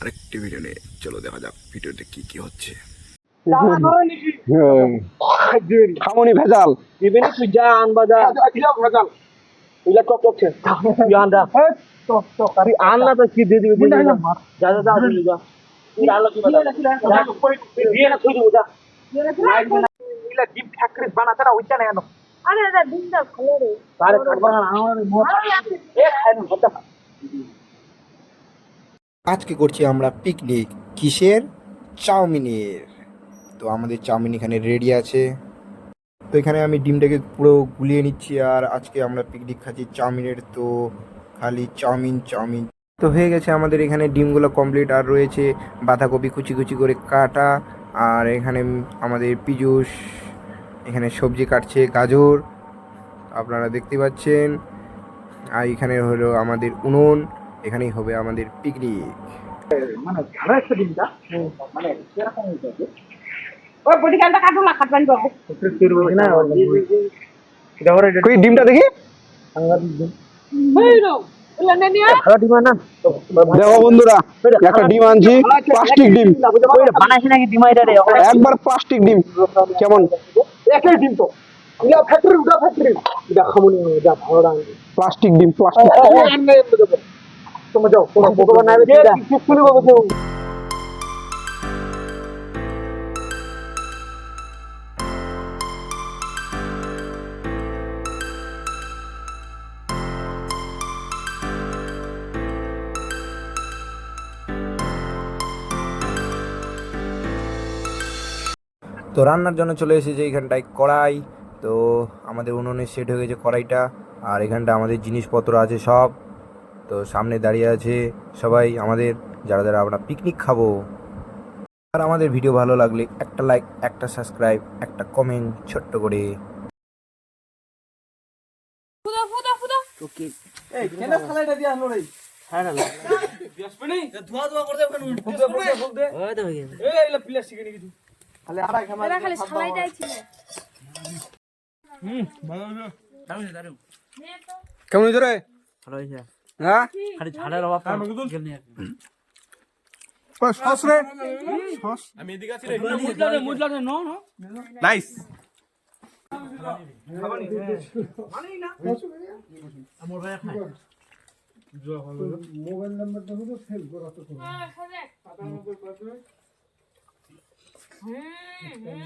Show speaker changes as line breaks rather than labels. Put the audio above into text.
আরেকটি ভিডিও নিয়ে চলো দেখা যাক ভিডিওতে কি কি হচ্ছে।
খামনি ভেজাল
দিবেনি তুই যা আনবা যা ভেজাল ইলা টক টক তুই আনরা তুই আনলা তো কি দিয়ে দিবি যা যা যা তুই যা তুই আনলা কি দিয়ে না তুই যা ইলা ডিম ফ্যাক্টরি বানাতে না ওইটা না এনো
আরে দাদা ডিমটা ভালো রে
আরে কাটবা না আমার মোট এ খাই না হতা
আজকে করছি আমরা পিকনিক কিসের চাউমিনের। তো আমাদের চাউমিন এখানে রেডি আছে। তো এখানে আমি ডিমটাকে পুরো গুলিয়ে নিচ্ছি আর আজকে আমরা পিকনিক খাচ্ছি চাউমিনের। তো খালি চাউমিন চাউমিন তো হয়ে গেছে আমাদের এখানে ডিমগুলো কমপ্লিট। আর রয়েছে বাঁধাকপি কুচি কুচি করে কাটা। আর এখানে আমাদের পীযূষ এখানে সবজি কাটছে, গাজর আপনারা দেখতে পাচ্ছেন। আর এখানে হলো আমাদের উনুন, এখানেই হবে আমাদের পিকনিক।
মানে ঝাড়া একটা ডিমটা মানে এরকম হইছে
ওই বডিগানটা কাটো না কাটবান বাবু
না এটা ওরে
কই ডিমটা দেখি
হইলো ওলা না নিয়া
ডিম না
দেখো বন্ধুরা, একটা ডিম আনছি, প্লাস্টিক ডিম।
ওইটা বানাইছ নাকি ডিম আইডা রে
একবার প্লাস্টিক ডিম কেমন?
একই ডিম তো ইলা ফ্যাক্টরি উডা ফ্যাক্টরি এটা খামুনি যা ভালো রান
প্লাস্টিক ডিম প্লাস্টিক।
তোমরা যাও তোমরা ফটো বানাবে এটা কি খুলে বাবু
তো রান্নার জন্য চলে এসেছে এইখানটায় কড়াই। তো আমাদের উনুনে সেট হয়ে গেছে কড়াইটা। আর এখানটা আমাদের জিনিসপত্র আছে সব। তো সামনে দাঁড়িয়ে আছে সবাই আমাদের, যারা যারা আমরা পিকনিক খাবো। আর আমাদের ভিডিও ভালো লাগলে একটা লাইক, একটা সাবস্ক্রাইব, একটা কমেন্ট ছোট্ট করে।
ফুদা ফুদা ফুদা
ওকে এই কেন খালাইটা দিয়া হলো রে হ্যাঁ না বিয়াসপনি ধোয়া ধোয়া করতে ওখানে ফুল দে ওই তো হয়ে গেছে এই এলা প্লাস্টিক এনে কিছু খালি আড়াই খামা
এরা খালি ছালাইটাই ছিল
ভালো হলো দারুন দারুন
কেমন হয়েছে রে?
ভালো হইছে
হ্যাঁ
খালি ঝাড়ের অভাব গেলনি
সস রে, সস
আমি এদিকে আছি রে মুজলাতে নো নো
নাইস।
মানেই না আমার ভাই খায় মোবাইল নাম্বারটা হলো সেভ করা তো
হ্যাঁ